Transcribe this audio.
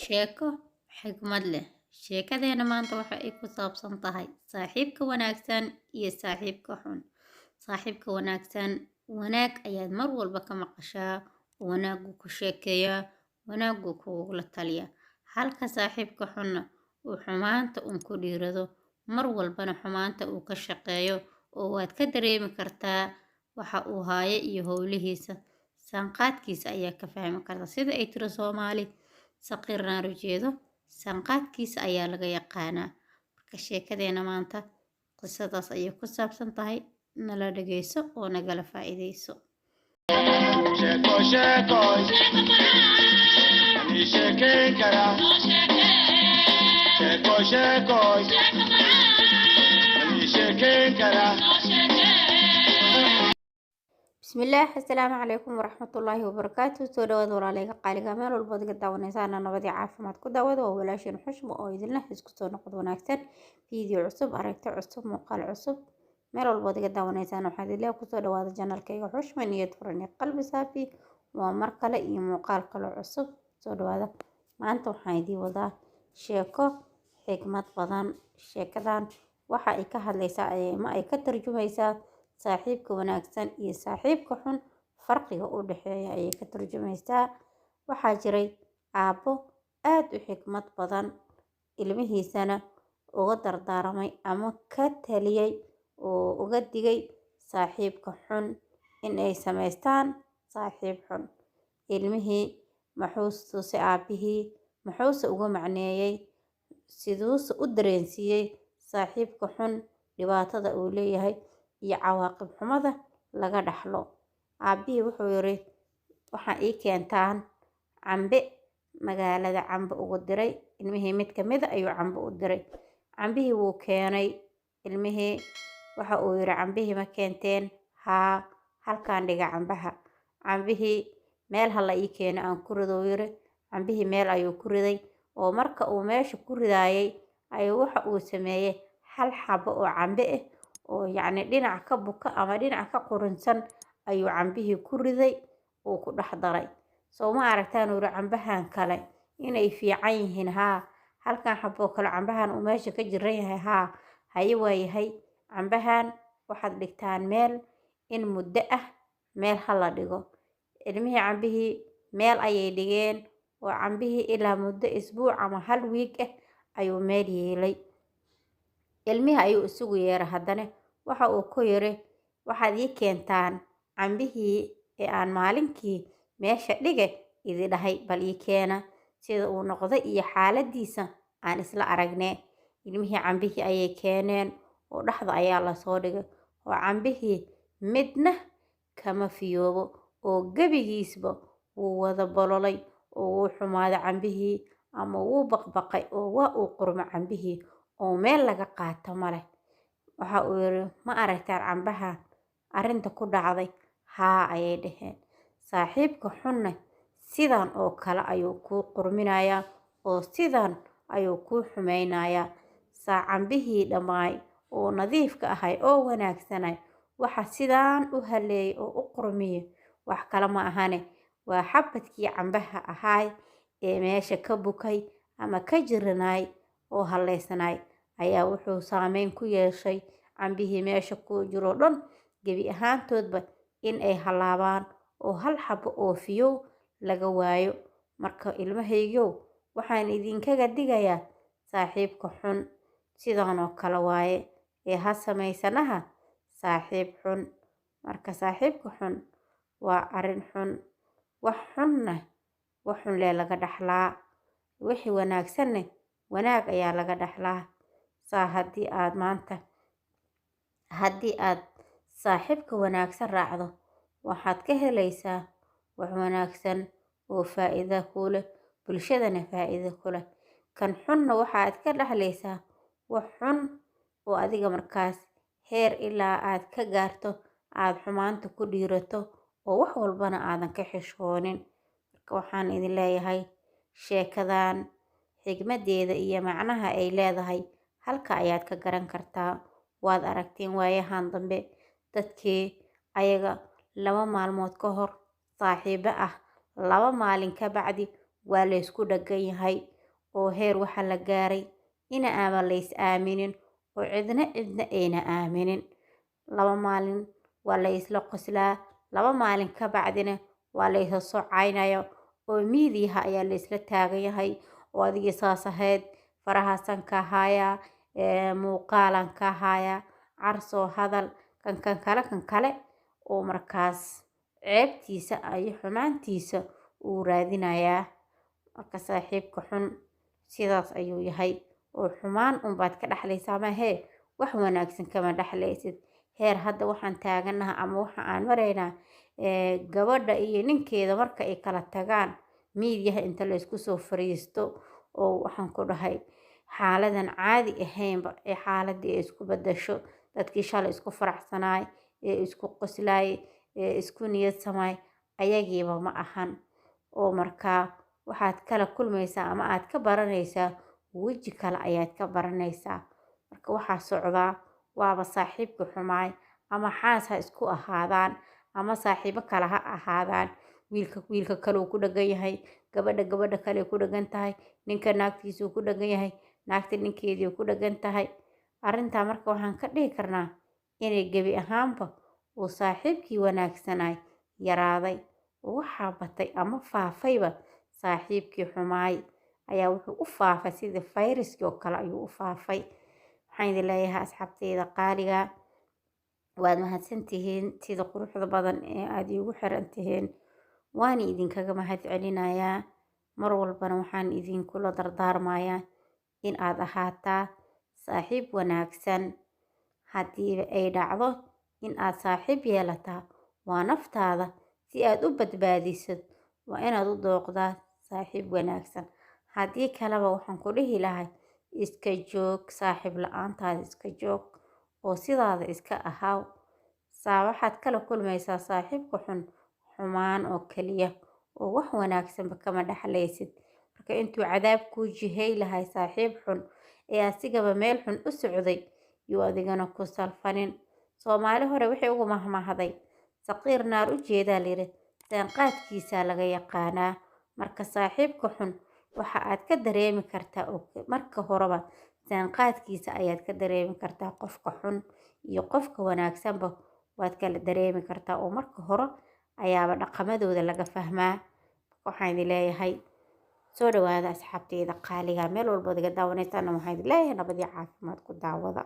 Sheeko xigmad leh. Sheekadeena maanta waxa ay ku saabsan tahay saaxiibka wanaagsan iyo saaxiibka xun. Saaxiibka wanaagsan wanaag ayaad mar walba ka maqashaa, wanaagu ku sheekeeyaa, wanaagu kugula taliya. Halka saaxiibka xunna uu xumaanta ku dhiirado, mar walbana xumaanta uu ka shaqeeyo oo waad ka dareemi kartaa waxa uu haayo iyo howlihiisa. Sanqaadkiisa ayaa ka fahmi karta sida ay tiri Soomaali saqiirna rujeedo sanqaadkiisa ayaa laga yaqaanaa. Marka sheekadeena maanta qisadaas ayay ku saabsan tahay. Nala dhageyso oo nagala faa'iideyso. bismillaah assalaamu calaykum waraxmatullaahi wabarakaatu. soo dhawaad walaaleyga qaaliga meel walbood iga daawanaysaana nabadii caafimaad ku daawada waa walaashin xushmo oo idinla isku soo noqod wanaagsan fiideo cusub aragti cusub muuqaal cusub meel walbood iga daawanaysaana waxaad ilaa kusoo dhawaada janalkayga xushmo niyad furan iyo qalbi saafi waa mar kale iyo muuqaal kale cusub. soo dhawaada maanta waxaan idin wadaa sheeko xigmad badan. sheekadan waxa ay ka hadlaysaa ama ay ka tarjumaysaa saaxiibka wanaagsan iyo saaxiibka xun farqiga u dhexeeya ayay ka tarjumaysaa. waxaa jiray aabbo aad u xigmad badan, ilmihiisana uga dardaaramay ama ka taliyay oo uga digay saaxiibka xun in ay samaystaan saaxiib xun. ilmihii maxuuse aabbihii maxuuse uga macneeyay, siduuse u dareensiiyey saaxiibka xun dhibaatada uu leeyahay iyo cawaaqib xumada laga dhaxlo. aabbihii wuxuu yiri waxaa ii keentaan cambe. magaalada cambe ugu diray ilmihii mid ka mid ayuu cambe u diray. cambihii wuu keenay. ilmihii waxa uu yiri cambihii ma keenteen? haa, halkaan dhiga cambaha. cambihii meel hala ii keeno aan ku rido yiri. cambihii meel ayuu ku riday oo marka uu meesha ku ridaayay ayuu waxa uu sameeyay hal xabo oo cambe ah oo yacni dhinac ka buka ama dhinac ka qurinsan ayuu cambihii ku riday oo ku dhex daray. soo ma aragtaan uu cambahan kale inay fiican yihiin? haa, halkan xabo kale cambahan uu meesha ka jiran yahay. haa, haye waayahay cambahan waxaad dhigtaan meel in muddo ah meel hala dhigo. ilmihii cambihii meel ayay dhigeen oo cambihii ilaa muddo isbuuc ama hal wiig ah ayuu meel yeelay. ilmihii ayuu isugu yeeray haddana waxa uu ku yiri waxaad ii keentaan cambihii ee aan maalinkii meesha dhige idi dhahay, bal ii keena sida uu noqday iyo xaaladiisa aan isla aragnee. ilmihii cambihii ayay keeneen oo dhexda ayaa lasoo dhigay oo cambihii midna kama fiyoobo oo gebigiisba wuu wada bololay oo wuu xumaaday cambihii ama wuu baqbaqay oo waa uu qurmo cambihii oo meel laga qaato ma leh. waxa uu yiri ma aragtaan cambaha arrinta ku dhacday? haa ayay dhaheen. saaxiibka xunna sidan oo kale ayuu kuu qurminayaa oo sidan ayuu kuu xumaynayaa. cambihii dhammaay oo nadiifka ahay oo wanaagsanay waxa sidaan u haleeyay oo u qurmiyay wax kale ma ahane waa xabadkii cambaha ahaay ee meesha ka bukay ama ka jiranay oo haleysanay ayaa wuxuu saameyn ku yeeshay cambihii meesha ku jiro dhan gebi ahaantoodba in ay halaabaan oo hal xabo oo fiyow laga waayo. marka ilmahaygow waxaan idinkaga digayaa saaxiibka xun sidan oo kale waaye ee ha samaysanaha saaxiib xun. marka saaxiibka xun waa arrin xun. wax xunna wax xun lee laga dhaxlaa, wixii wanaagsanne wanaag ayaa laga dhaxlaa. haddii aad saaxiibka wanaagsan raacdo waxaad ka helaysaa wax wanaagsan oo faa'iido ku leh bulshadana faa'iido ku leh. kan xunna waxaad ka dhaxlaysaa wax xun oo adiga markaas heer ilaa aad ka gaarto aad xumaanta ku dhiirato oo wax walbana aadan ka xishoonin. marka waxaan idin leeyahay sheekadan xigmadeeda iyo macnaha ay leedahay halka ayaad ka garan kartaa. waad aragteen waayahan dambe dadkii ayaga 2 maalmood ka hor saaxiibo ah 2 maalin ka bacdi waa la isku dhagan yahay oo heer waxa la gaaray ina aama lays aaminin oo cidna ayna aaminin. 2 maalin waa la isla qoslaa, 2 maalin ka bacdina waa la isa socaynaya oo miidiyaha ayaa la isla taagan yahay oo adigii saas ahayd farahaasan ka haya muuqaalan ka haya carsoo hadal kan kale oo markaas ceebtiisa ay xumaantiisa uu raadinayaa. Marka saaxiibka xun sidaas ayuu yahay oo xumaan unbaad ka dhaxlaysaa mahee wax wanaagsan kama dhaxlaysid. Heer hadda waxaan taaganaha ama waxa aan maraynaa gabadha iyo ninkeeda marka ay kala tagaan miidiyaha inta la isku soo fariisto oo waxaan ku dhahay xaaladan caadi ahaynba ee xaaladii ay isku bedasho. Dadkii shalay isku faraxsanaay ee isku qoslaay ee isku niyad samaay ayagiiba ma ahan oo markaa waxaad kala kulmaysaa ama aad ka baranaysaa weji kale ayaad ka baranaysaa. Marka waxaa socdaa waaba saaxiibka xumaay ama xaas ha isku ahaadaan ama saaxiibo kale ha ahaadaan. Wiilka kale uu ku dhagan yahay, gabadha kale ku dhagan tahay, ninka naagtiisa ku dhagan yahay, naagta ninkeedii ku dhagan tahay. Arrintaa marka waxaan ka dhihi karnaa inay gebi ahaanba uu saaxiibkii wanaagsanay yaraaday oo waxaa batay ama faafayba saaxiibkii xumaay ayaa wuxuu u faafay sida fayraskii oo kale ayuu u faafay. Waxaan idin leeyahay asxaabteyda qaaliga waad mahadsantihiin sida quruxda badan ee aad iigu xiran tihiin. Waan idinkaga mahadcelinayaa. Mar walbana waxaan idinkula dardaarmayaa in aad ahaataa saaxiib wanaagsan. Haddii ay dhacdo in aad saaxiib yeelataa waa naftaada si aad u badbaadisid waa inaad u dooqdaa saaxiib wanaagsan. Haddii kaleba waxaan ku dhihi lahay iska joog saaxiib la-aantaada iska joog oo sidaada iska ahaaw. Waxaad kala kulmaysaa saaxiibka xun xumaan oo keliya oo wax wanaagsanba kama dhaxlaysid. Marka intuu cadaab kuu jihay lahay saaxiib xun ee asigaba meel xun u socday yuu adigana ku salfanin. Soomaali hore waxay ugu mahmahday saqiir naar u jeedaa liri saanqaadkiisa laga yaqaanaa. Marka saaxiibka xun waxa aad ka dareemi kartaa marka horeba saanqaadkiisa ayaad ka dareemi kartaa. Qofka xun iyo qofka wanaagsanba waad kala dareemi kartaa oo marka hore ayaaba dhaqamadooda laga fahmaa. Waxaan idin leeyahay soo dhawaada asxaabteyda qaaliga meel walba iga daawanaysaana waxaan idin leeyahay nabad iyo caafimaad ku daawada.